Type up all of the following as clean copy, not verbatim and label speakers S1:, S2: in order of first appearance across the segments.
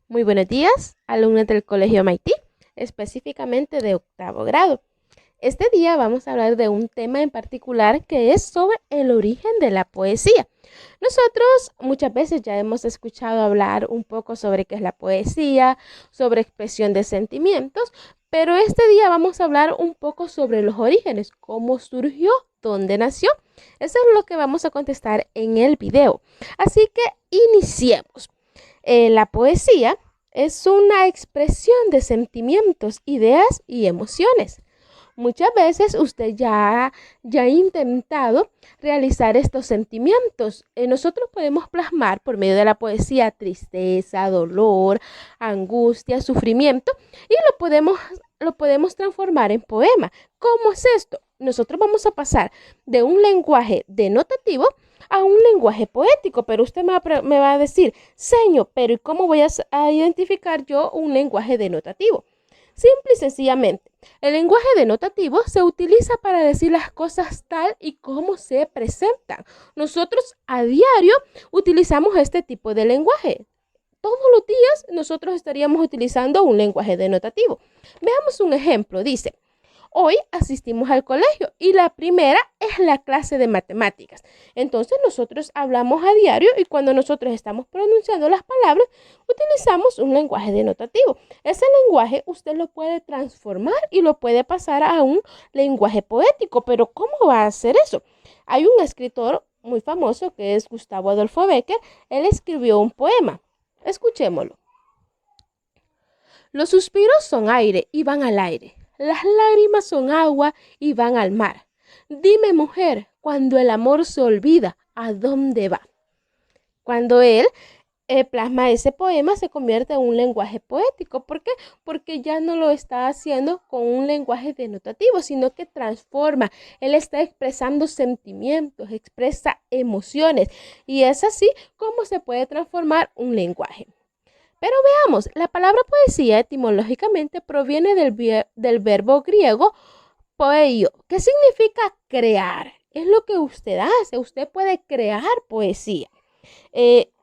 S1: Muy buenos días, alumnos del Colegio Maití, específicamente de octavo grado. Este día vamos a hablar de un tema en particular que es sobre el origen de la poesía. Nosotros muchas veces ya hemos escuchado hablar un poco sobre qué es la poesía, sobre expresión de sentimientos, pero este día vamos a hablar un poco sobre los orígenes, cómo surgió, dónde nació. Eso es lo que vamos a contestar en el video. Así que iniciemos. La poesía es una expresión de sentimientos, ideas y emociones. Muchas veces usted ya ha intentado realizar estos sentimientos. Nosotros podemos plasmar por medio de la poesía tristeza, dolor, angustia, sufrimiento y lo podemos transformar en poema. ¿Cómo es esto? Nosotros vamos a pasar de un lenguaje denotativo a un lenguaje poético, pero usted me va a decir, señor, pero ¿y cómo voy a identificar yo un lenguaje denotativo? Simple y sencillamente, el lenguaje denotativo se utiliza para decir las cosas tal y como se presentan. Nosotros a diario utilizamos este tipo de lenguaje. Todos los días nosotros estaríamos utilizando un lenguaje denotativo. Veamos un ejemplo. Dice, hoy asistimos al colegio y la primera es la clase de matemáticas. Entonces nosotros hablamos a diario y cuando nosotros estamos pronunciando las palabras, utilizamos un lenguaje denotativo. Ese lenguaje usted lo puede transformar y lo puede pasar a un lenguaje poético. Pero ¿cómo va a hacer eso? Hay un escritor muy famoso que es Gustavo Adolfo Bécquer. Él escribió un poema. Escuchémoslo. Los suspiros son aire y van al aire. Las lágrimas son agua y van al mar. Dime, mujer, cuando el amor se olvida, ¿a dónde va? Cuando él plasma ese poema, se convierte en un lenguaje poético. ¿Por qué? Porque ya no lo está haciendo con un lenguaje denotativo, sino que transforma. Él está expresando sentimientos, expresa emociones. Y es así como se puede transformar un lenguaje. Pero veamos, la palabra poesía etimológicamente proviene del verbo griego poeio, que significa crear. Es lo que usted hace, usted puede crear poesía.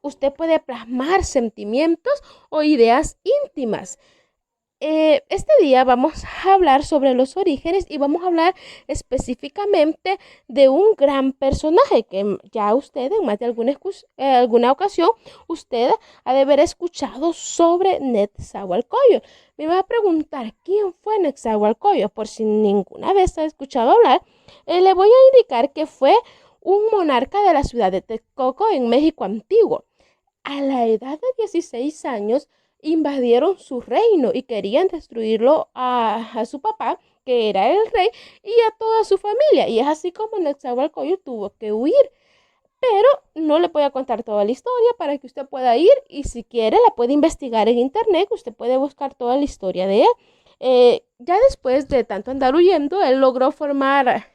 S1: Usted puede plasmar sentimientos o ideas íntimas. Este día vamos a hablar sobre los orígenes y vamos a hablar específicamente de un gran personaje que ya usted en más de alguna ocasión usted ha de haber escuchado sobre Netzahualcóyotl. Me va a preguntar quién fue Netzahualcóyotl, por si ninguna vez ha escuchado hablar. Le voy a indicar que fue un monarca de la ciudad de Texcoco en México antiguo. A la edad de 16 años invadieron su reino y querían destruirlo a su papá, que era el rey, y a toda su familia. Y es así como Netzahualcóyotl tuvo que huir. Pero no le voy a contar toda la historia para que usted pueda ir y si quiere la puede investigar en internet, usted puede buscar toda la historia de él. Ya después de tanto andar huyendo, él logró formar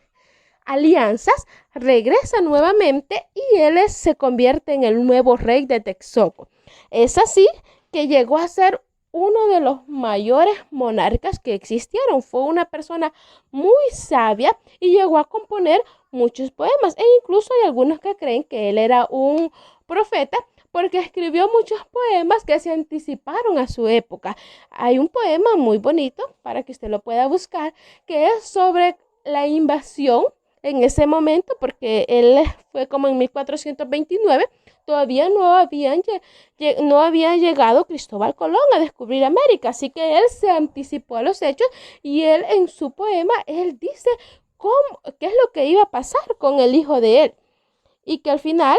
S1: alianzas, regresa nuevamente y él se convierte en el nuevo rey de Texcoco. Es así que llegó a ser uno de los mayores monarcas que existieron. Fue una persona muy sabia y llegó a componer muchos poemas. E incluso hay algunos que creen que él era un profeta porque escribió muchos poemas que se anticiparon a su época. Hay un poema muy bonito para que usted lo pueda buscar que es sobre la invasión en ese momento, porque él fue como en 1429, todavía no había llegado Cristóbal Colón a descubrir América, así que él se anticipó a los hechos y él en su poema, él dice qué es lo que iba a pasar con el hijo de él y que al final,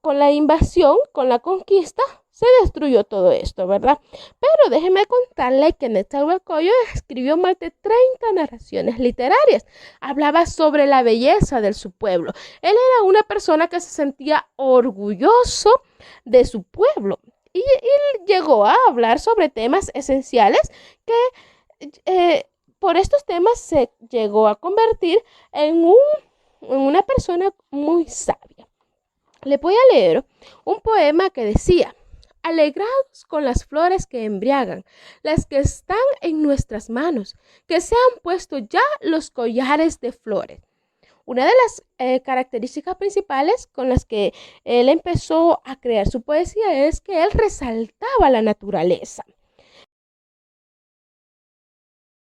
S1: con la invasión, con la conquista, se destruyó todo esto, ¿verdad? Pero déjeme contarle que Netzahualcóyotl escribió más de 30 narraciones literarias. Hablaba sobre la belleza de su pueblo. Él era una persona que se sentía orgulloso de su pueblo. Y llegó a hablar sobre temas esenciales que por estos temas se llegó a convertir en una persona muy sabia. Le voy a leer un poema que decía: alegrados con las flores que embriagan, las que están en nuestras manos, que se han puesto ya los collares de flores. Una de las características principales con las que él empezó a crear su poesía es que él resaltaba la naturaleza.